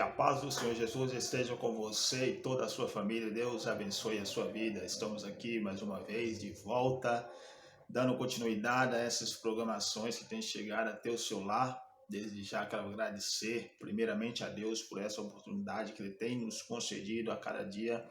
a paz do Senhor Jesus esteja com você e toda a sua família. Deus abençoe a sua vida. Estamos aqui mais uma vez de volta, dando continuidade a essas programações que têm chegado até o seu lar. Desde já quero agradecer primeiramente a Deus por essa oportunidade que Ele tem nos concedido a cada dia,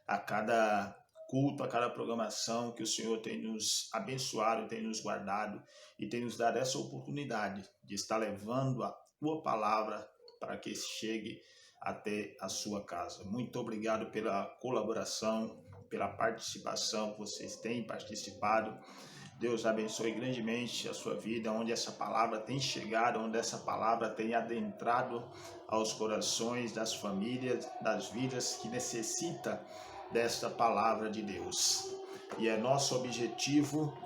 a cada culto, a cada programação, que o Senhor tem nos abençoado, tem nos guardado e tem nos dado essa oportunidade de estar levando a tua palavra para que chegue até a sua casa. Muito obrigado pela colaboração, pela participação que vocês têm participado. Deus abençoe grandemente a sua vida, onde essa palavra tem chegado, onde essa palavra tem adentrado aos corações das famílias, das vidas que necessitam desta palavra de Deus. E é nosso objetivo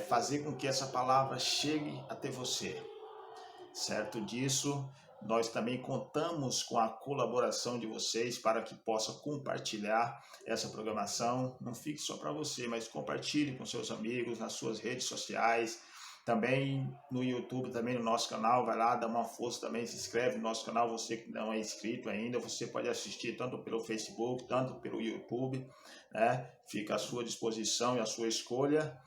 fazer com que essa palavra chegue até você. Certo disso, nós também contamos com a colaboração de vocês para que possa compartilhar essa programação. Não fique só para você, mas compartilhe com seus amigos nas suas redes sociais, também no YouTube, também no nosso canal. Vai lá, dá uma força também, se inscreve no nosso canal. Você que não é inscrito ainda, você pode assistir tanto pelo Facebook, tanto pelo YouTube, né? Fica à sua disposição e à sua escolha.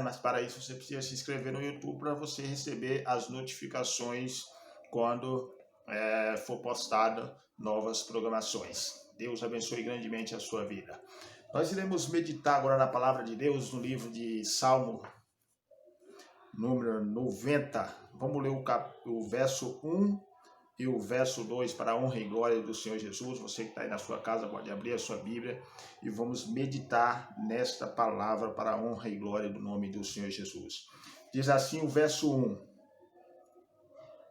Mas para isso você precisa se inscrever no YouTube para você receber as notificações quando for postada novas programações. Deus abençoe grandemente a sua vida. Nós iremos meditar agora na palavra de Deus no livro de Salmo, número 90. Vamos ler o verso 1 e o verso 2 para a honra e glória do Senhor Jesus. Você que está aí na sua casa pode abrir a sua Bíblia e vamos meditar nesta palavra para a honra e glória do nome do Senhor Jesus. Diz assim o verso 1: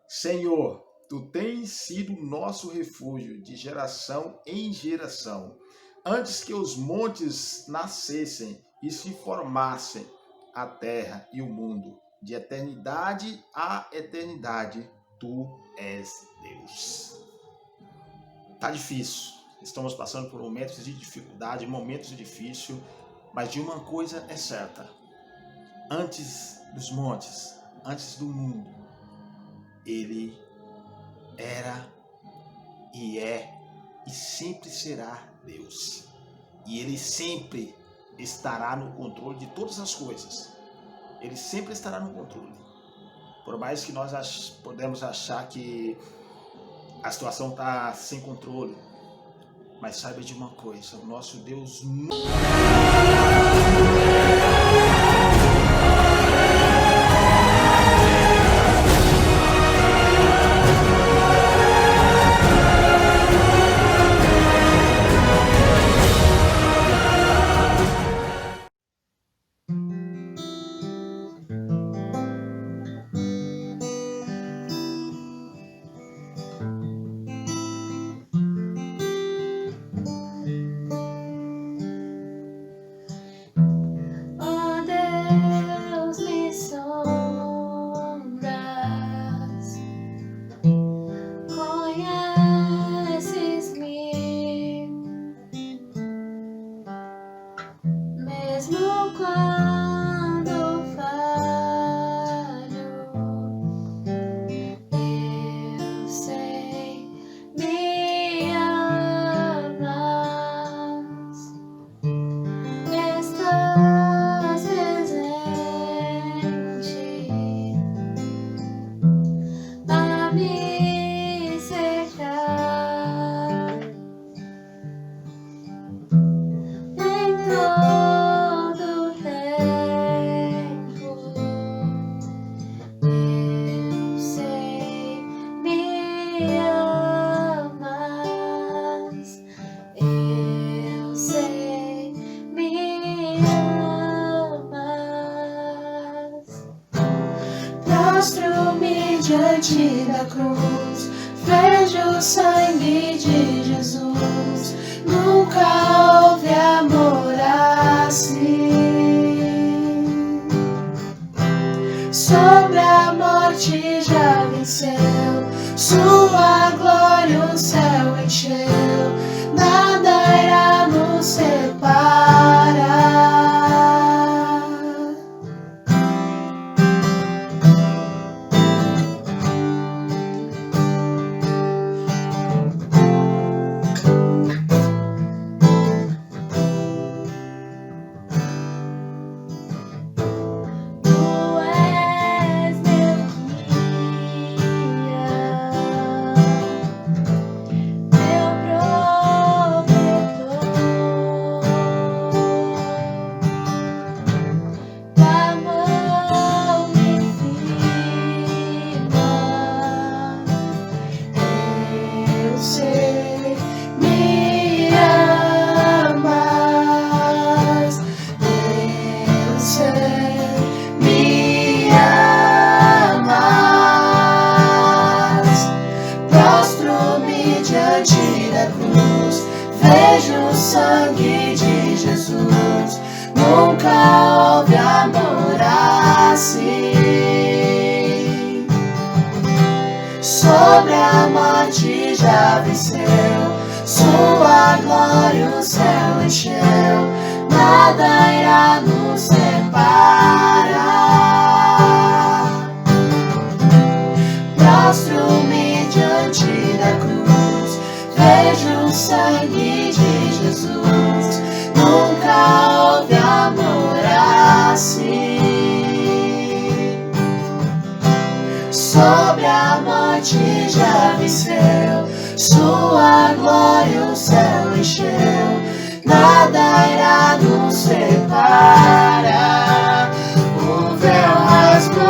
Senhor, Tu tens sido nosso refúgio de geração em geração. Antes que os montes nascessem e se formassem a terra e o mundo, de eternidade a eternidade, Tu és Deus. Tá difícil. Estamos passando por momentos de dificuldade, momentos difíceis, mas de uma coisa é certa: antes dos montes, antes do mundo, Ele era e é e sempre será Deus. E Ele sempre estará no controle de todas as coisas. Ele sempre estará no controle. Por mais que nós podemos achar que a situação está sem controle, mas saiba de uma coisa: o nosso Deus da cruz, vejo o sangue de Jesus. Nunca houve amor assim. Sobre a morte já venceu, sua glória o céu encheu, nada irá nos separar. Prostro-me diante da cruz, vejo o sangue de Jesus. Nunca houve amor assim. Sobre a morte já venceu, sua glória o céu encheu, nada irá nos separar. O véu rasgou,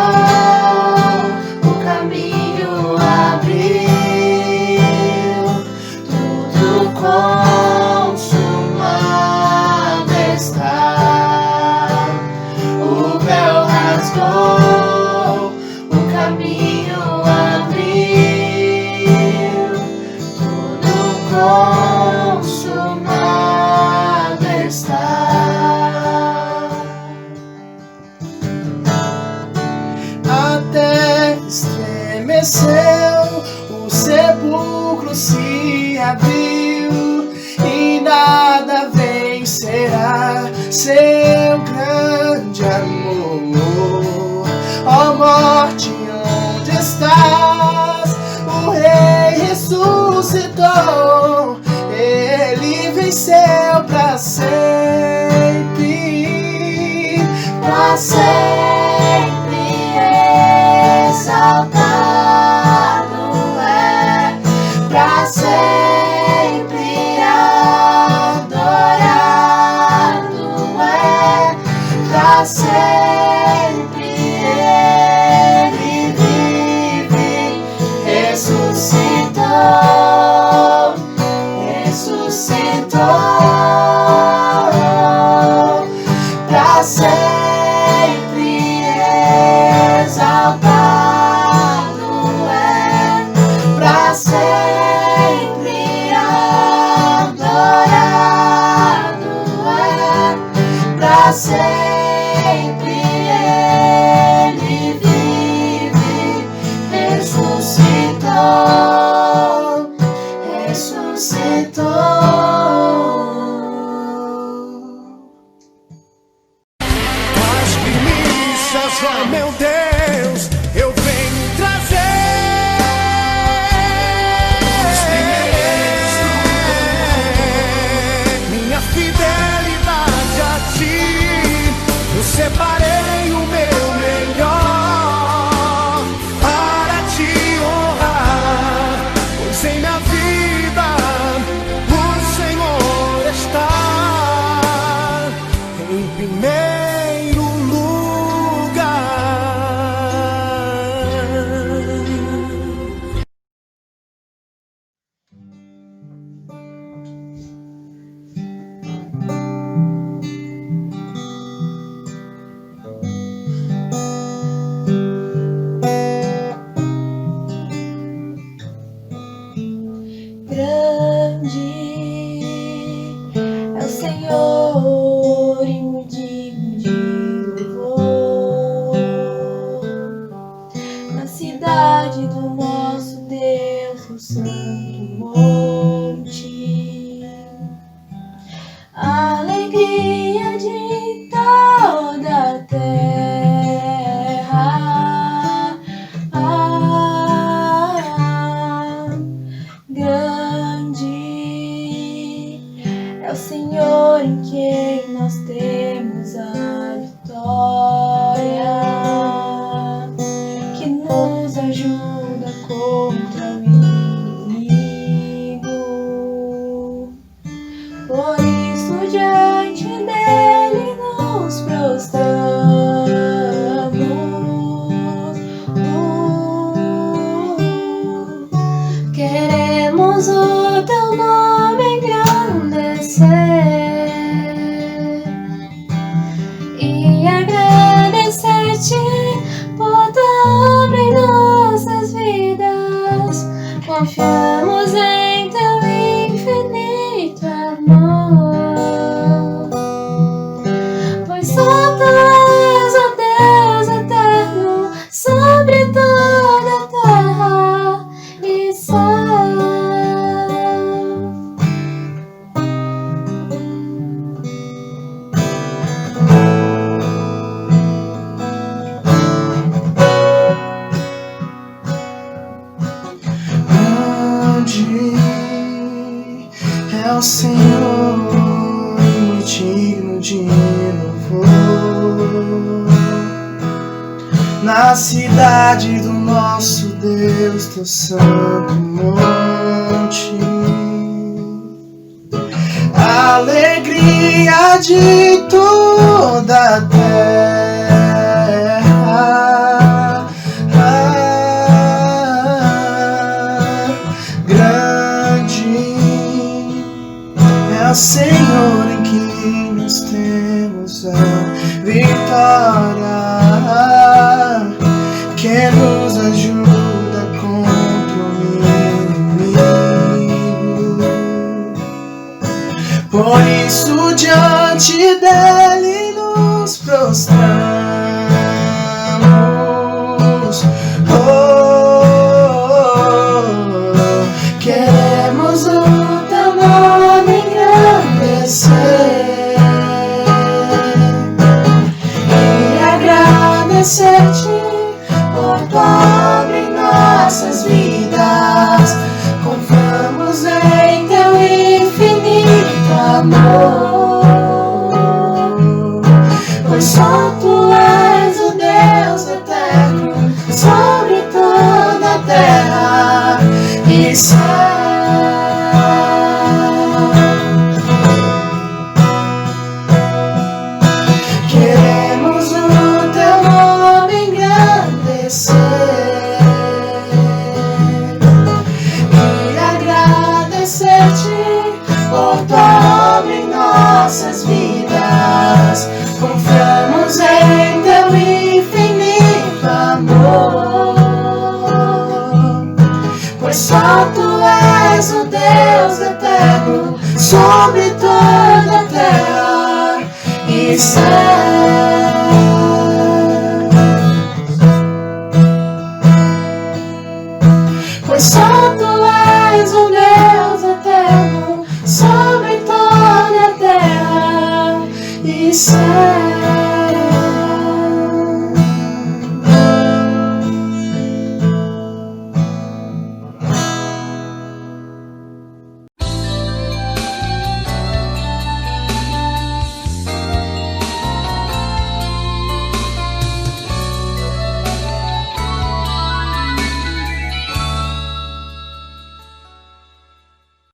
o caminho abriu, tudo consumado está. O véu rasgou, o caminho abriu, tudo consumado está. A terra estremeceu, o sepulcro se abriu, e nada vencerá seu grande amor. Ó morte, onde estás? O Rei ressuscitou, ele venceu para sempre, para sempre exaltado é, para sempre adorado é, para sempre ele vive, ressuscitou, ressuscitou, para sempre exaltado é, para sempre adorado é, para sempre ele vive, ressuscitou, ressuscitou. As primícias, ó meu Deus, eu venho trazer. Os primeiros minha fidelidade a ti, eu separei o meu melhor para te honrar, pois em minha vida o Senhor está em primeiro lugar. Grande é o Senhor e muito digno de louvor. Na cidade do nosso Deus, no santo monte, a alegria de toda a terra. Grande é o Senhor em quem nós temos a vitória, que nos ajuda contra o inimigo. Por isso diante dele nos prostramos, queremos o teu nome engrandecer e agradecer-te por tua obra em nossas vidas. Confiamos em teu infinito é o Senhor e digno de louvor. Na cidade do nosso Deus, teu santo monte, alegria de toda a terra, grande é o Senhor em que nós temos a vitória, que nos ajuda contra o inimigo. Por isso diante dele nos prostramos. Queremos o teu nome engrandecer e agradecer-te por tua obra em nossas vidas. Confiamos em teu infinito amor, pois só tu és o Deus eterno sobre toda a terra e céu. Queremos o teu nome engrandecer e agradecer-te por tua obra em nossas vidas. Confiamos em teu infinito amor, pois só tu és o Deus eterno sobre toda a terra e céu. Pois só tu és o Deus eterno sobre toda a terra e céu.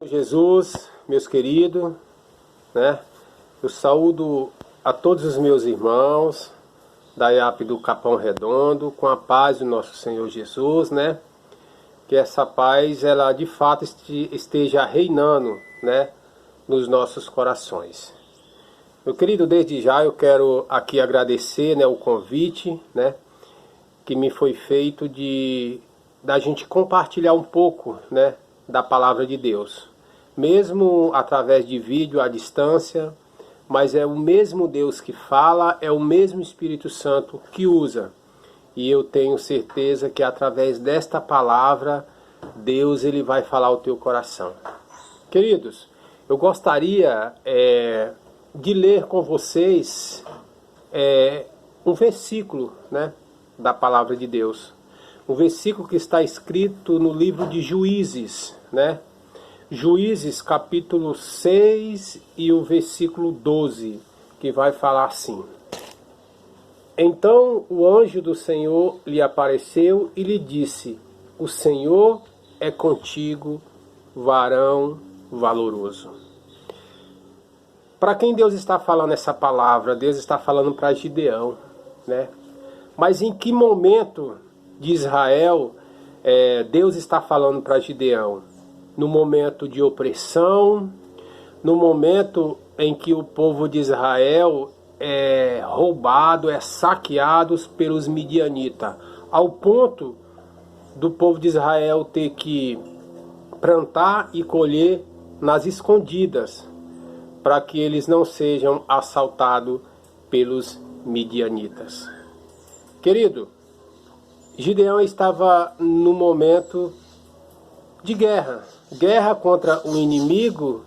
Jesus, meus queridos, né? Eu saúdo a todos os meus irmãos da IAP do Capão Redondo com a paz do nosso Senhor Jesus, né? Que essa paz, ela de fato esteja reinando, né, nos nossos corações. Meu querido, desde já eu quero aqui agradecer, né, o convite, né, que me foi feito da gente compartilhar um pouco, né, da palavra de Deus. Mesmo através de vídeo à distância, mas é o mesmo Deus que fala, é o mesmo Espírito Santo que usa. E eu tenho certeza que através desta palavra, Deus ele vai falar ao teu coração. Queridos, eu gostaria de ler com vocês um versículo, né, da palavra de Deus. Um versículo que está escrito no livro de Juízes, né? Juízes capítulo 6 e o versículo 12, que vai falar assim: Então o anjo do Senhor lhe apareceu e lhe disse: O Senhor é contigo, varão valoroso. Para quem Deus está falando essa palavra? Deus está falando para Gideão, né? Mas em que momento de Israel Deus está falando para Gideão? No momento de opressão, no momento em que o povo de Israel é roubado, é saqueado pelos midianitas, ao ponto do povo de Israel ter que plantar e colher nas escondidas, para que eles não sejam assaltados pelos midianitas. Querido, Gideão estava no momento de guerra contra um inimigo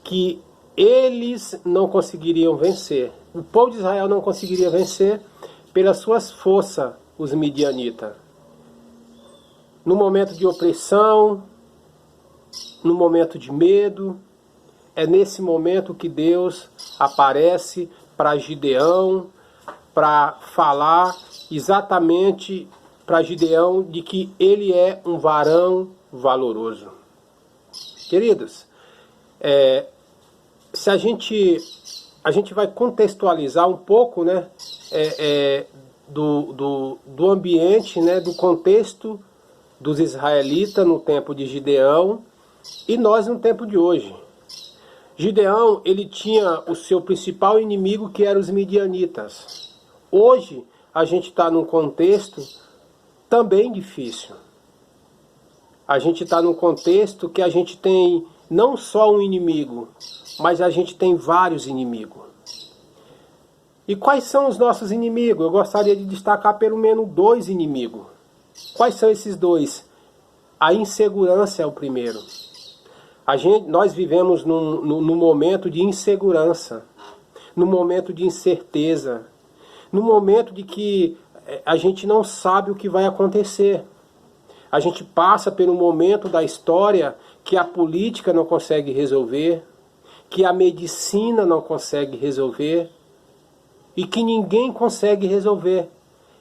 que eles não conseguiriam vencer. O povo de Israel não conseguiria vencer pelas suas forças, os midianitas. No momento de opressão, no momento de medo, é nesse momento que Deus aparece para Gideão, para falar exatamente para Gideão de que ele é um varão valoroso. Queridos, se a gente vai contextualizar um pouco, né, do ambiente, né, do contexto dos israelitas no tempo de Gideão e nós no tempo de hoje. Gideão, ele tinha o seu principal inimigo, que eram os midianitas. Hoje a gente está num contexto também difícil. A gente está num contexto que a gente tem não só um inimigo, mas a gente tem vários inimigos. E quais são os nossos inimigos? Eu gostaria de destacar pelo menos 2 inimigos. Quais são esses 2? A insegurança é o primeiro. Nós vivemos num momento de insegurança, num momento de incerteza, num momento de que a gente não sabe o que vai acontecer. A gente passa por um momento da história que a política não consegue resolver, que a medicina não consegue resolver e que ninguém consegue resolver.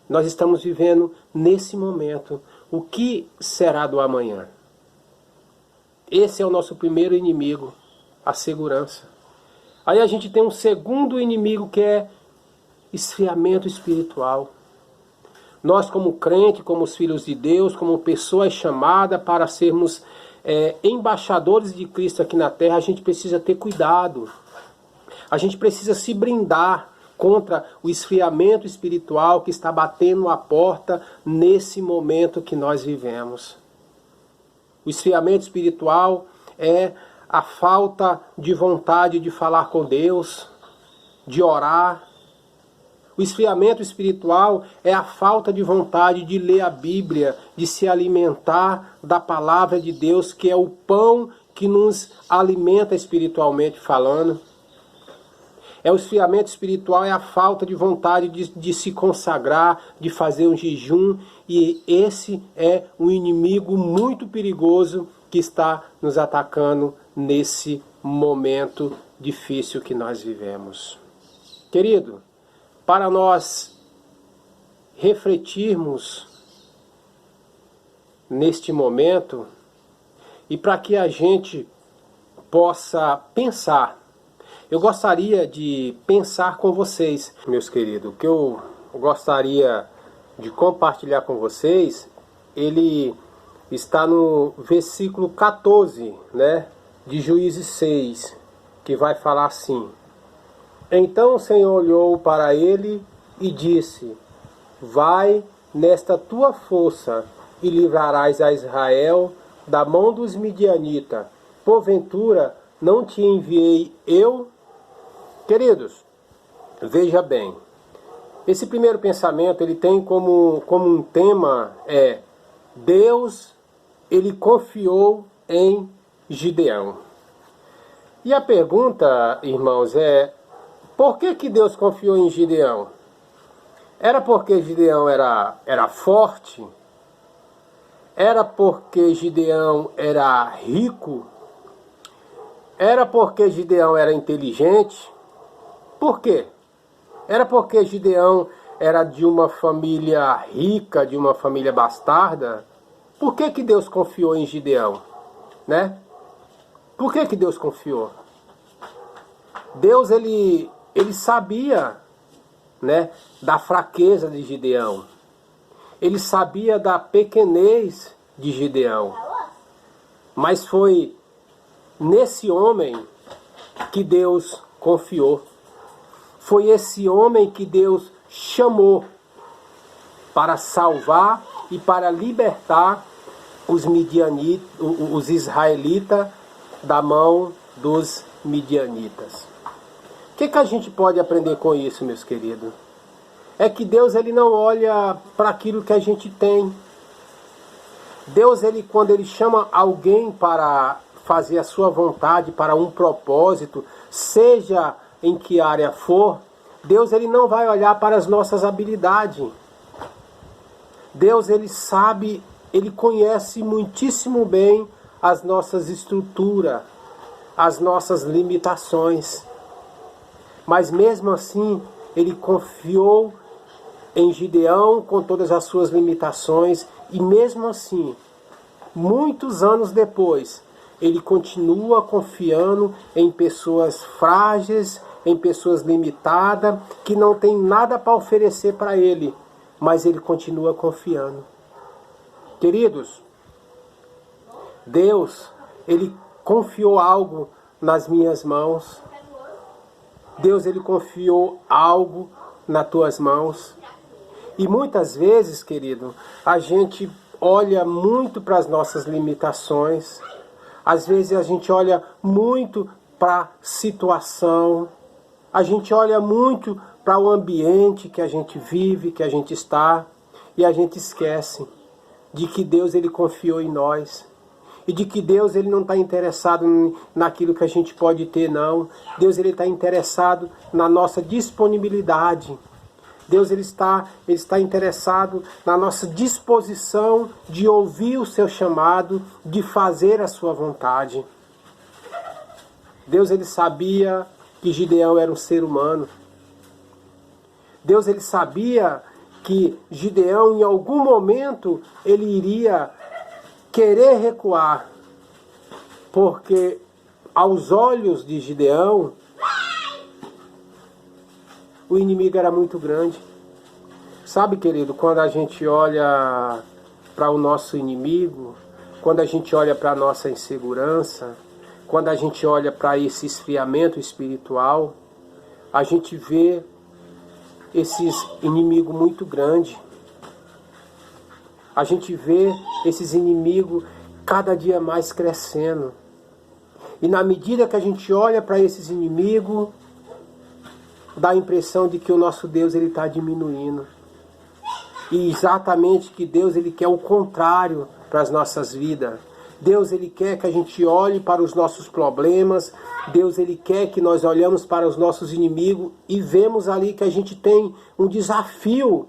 Nós estamos vivendo nesse momento. O que será do amanhã? Esse é o nosso primeiro inimigo, a segurança. Aí a gente tem um segundo inimigo, que é esfriamento espiritual. Nós, como crente, como os filhos de Deus, como pessoas chamadas para sermos embaixadores de Cristo aqui na terra, a gente precisa ter cuidado. A gente precisa se brindar contra o esfriamento espiritual que está batendo a porta nesse momento que nós vivemos. O esfriamento espiritual é a falta de vontade de falar com Deus, de orar. O esfriamento espiritual é a falta de vontade de ler a Bíblia, de se alimentar da palavra de Deus, que é o pão que nos alimenta espiritualmente falando. O esfriamento espiritual é a falta de vontade de se consagrar, de fazer um jejum. E esse é um inimigo muito perigoso que está nos atacando nesse momento difícil que nós vivemos. Querido, para nós refletirmos neste momento e para que a gente possa pensar, eu gostaria de pensar com vocês, meus queridos. O que eu gostaria de compartilhar com vocês, ele está no versículo 14, né, de Juízes 6, que vai falar assim: Então o Senhor olhou para ele e disse: Vai nesta tua força e livrarás a Israel da mão dos midianitas. Porventura não te enviei eu? Queridos, veja bem, esse primeiro pensamento ele tem como um tema Deus, ele confiou em Gideão. E a pergunta, irmãos, por que Deus confiou em Gideão? Era porque Gideão era forte? Era porque Gideão era rico? Era porque Gideão era inteligente? Por quê? Era porque Gideão era de uma família rica, de uma família bastarda? Por que Deus confiou em Gideão? Né? Por que Deus confiou? Deus, ele sabia, né, da fraqueza de Gideão. Ele sabia da pequenez de Gideão. Mas foi nesse homem que Deus confiou. Foi esse homem que Deus chamou para salvar e para libertar os israelitas da mão dos midianitas. O que a gente pode aprender com isso, meus queridos? É que Deus, ele não olha para aquilo que a gente tem. Deus, quando ele chama alguém para fazer a sua vontade, para um propósito, seja em que área for, Deus, ele não vai olhar para as nossas habilidades. Deus, ele sabe, ele conhece muitíssimo bem as nossas estruturas, as nossas limitações. Mas mesmo assim, ele confiou em Gideão com todas as suas limitações, e mesmo assim, muitos anos depois, ele continua confiando em pessoas frágeis, em pessoas limitadas, que não tem nada para oferecer para ele, mas ele continua confiando. Queridos, Deus, ele confiou algo nas minhas mãos. Deus, ele confiou algo nas tuas mãos. E muitas vezes, querido, a gente olha muito para as nossas limitações. Às vezes a gente olha muito para a situação. A gente olha muito para o ambiente que a gente vive, que a gente está. E a gente esquece de que Deus, ele confiou em nós. E de que Deus, ele não está interessado naquilo que a gente pode ter, não. Deus, ele está interessado na nossa disponibilidade. Deus, ele está interessado na nossa disposição de ouvir o seu chamado, de fazer a sua vontade. Deus, ele sabia que Gideão era um ser humano. Deus, ele sabia que Gideão, em algum momento, ele iria querer recuar, porque aos olhos de Gideão, o inimigo era muito grande. Sabe, querido, quando a gente olha para o nosso inimigo, quando a gente olha para a nossa insegurança, quando a gente olha para esse esfriamento espiritual, a gente vê esses inimigos muito grandes. A gente vê esses inimigos cada dia mais crescendo. E na medida que a gente olha para esses inimigos, dá a impressão de que o nosso Deus, ele está diminuindo. E exatamente que Deus, ele quer o contrário para as nossas vidas. Deus, ele quer que a gente olhe para os nossos problemas. Deus, ele quer que nós olhamos para os nossos inimigos e vemos ali que a gente tem um desafio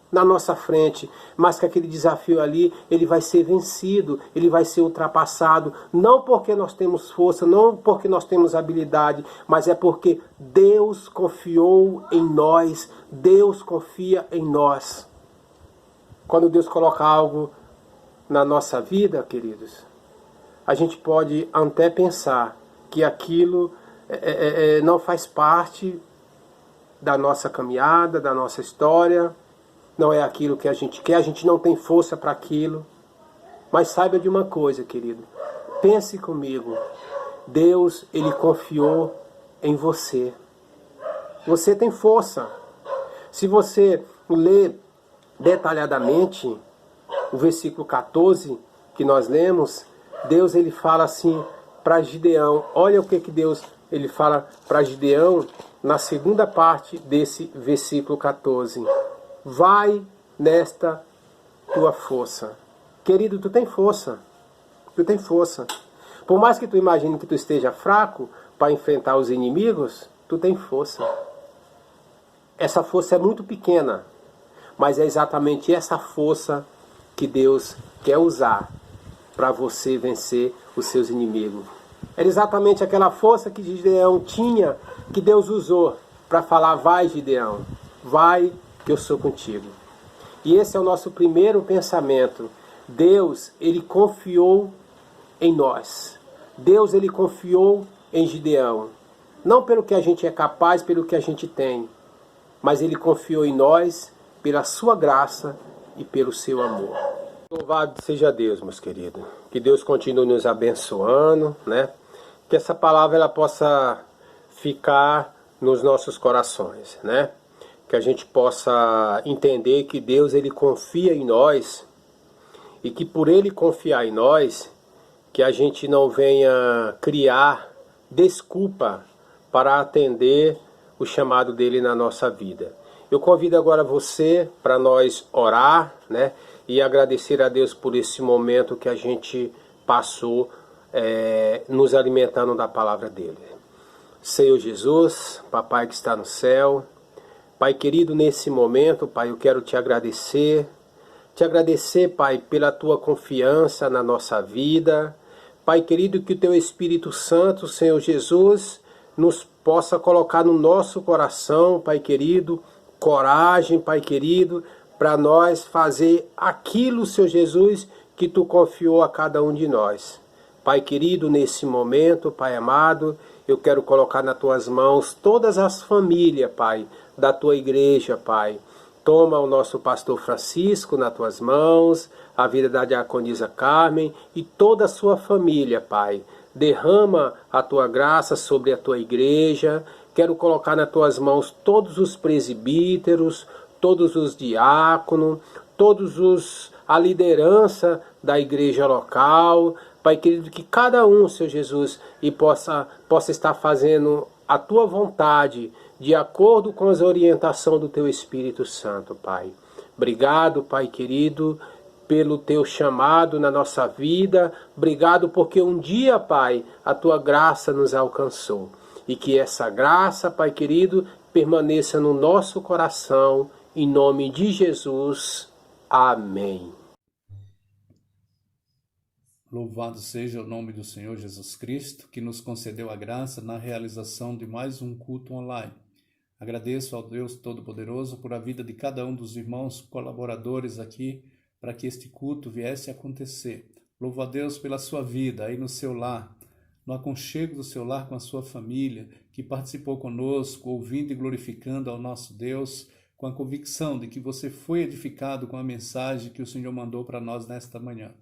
na nossa frente, mas que aquele desafio ali, ele vai ser vencido, ele vai ser ultrapassado, não porque nós temos força, não porque nós temos habilidade, mas é porque Deus confiou em nós, Deus confia em nós. Quando Deus coloca algo na nossa vida, queridos, a gente pode até pensar que aquilo não faz parte da nossa caminhada, da nossa história, não é aquilo que a gente quer, a gente não tem força para aquilo. Mas saiba de uma coisa, querido. Pense comigo. Deus, ele confiou em você. Você tem força. Se você ler detalhadamente o versículo 14 que nós lemos, Deus, ele fala assim para Gideão. Olha o que Deus, ele fala para Gideão na segunda parte desse versículo 14. Vai nesta tua força. Querido, tu tem força. Tu tem força. Por mais que tu imagine que tu esteja fraco para enfrentar os inimigos, tu tem força. Essa força é muito pequena, mas é exatamente essa força que Deus quer usar para você vencer os seus inimigos. Era exatamente aquela força que Gideão tinha, que Deus usou para falar: vai, Gideão, vai, que eu sou contigo. E esse é o nosso primeiro pensamento. Deus, ele confiou em nós. Deus, ele confiou em Gideão. Não pelo que a gente é capaz, pelo que a gente tem, mas ele confiou em nós pela sua graça e pelo seu amor. Louvado seja Deus, meus queridos. Que Deus continue nos abençoando, né? Que essa palavra ela possa ficar nos nossos corações, né? Que a gente possa entender que Deus, ele confia em nós, e que por ele confiar em nós, que a gente não venha criar desculpa para atender o chamado dele na nossa vida. Eu convido agora você para nós orar, né? E agradecer a Deus por esse momento que a gente passou nos alimentando da palavra dele. Senhor Jesus, Papai que está no céu, Pai querido, nesse momento, Pai, eu quero te agradecer, Pai, pela tua confiança na nossa vida, Pai querido, que o Teu Espírito Santo, Senhor Jesus, nos possa colocar no nosso coração, Pai querido, coragem, Pai querido, para nós fazer aquilo, Senhor Jesus, que Tu confiou a cada um de nós. Pai querido, nesse momento, Pai amado, eu quero colocar nas Tuas mãos todas as famílias, Pai, da Tua igreja, Pai. Toma o nosso pastor Francisco nas Tuas mãos, a vida da diaconisa Carmen e toda a sua família, Pai. Derrama a Tua graça sobre a Tua igreja. Quero colocar nas Tuas mãos todos os presbíteros, todos os diáconos, a liderança da igreja local. Pai querido, que cada um, Senhor Jesus, e possa estar fazendo a Tua vontade, de acordo com as orientações do Teu Espírito Santo, Pai. Obrigado, Pai querido, pelo Teu chamado na nossa vida. Obrigado porque um dia, Pai, a Tua graça nos alcançou. E que essa graça, Pai querido, permaneça no nosso coração. Em nome de Jesus. Amém. Louvado seja o nome do Senhor Jesus Cristo, que nos concedeu a graça na realização de mais um culto online. Agradeço ao Deus Todo-Poderoso por a vida de cada um dos irmãos colaboradores aqui, para que este culto viesse a acontecer. Louvo a Deus pela sua vida aí no seu lar, no aconchego do seu lar com a sua família, que participou conosco, ouvindo e glorificando ao nosso Deus, com a convicção de que você foi edificado com a mensagem que o Senhor mandou para nós nesta manhã.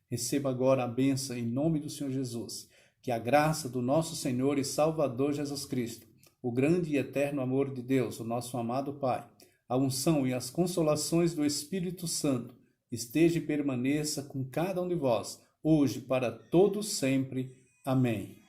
Receba agora a bênção em nome do Senhor Jesus, que a graça do nosso Senhor e Salvador Jesus Cristo, o grande e eterno amor de Deus, o nosso amado Pai, a unção e as consolações do Espírito Santo, esteja e permaneça com cada um de vós, hoje para todos sempre. Amém.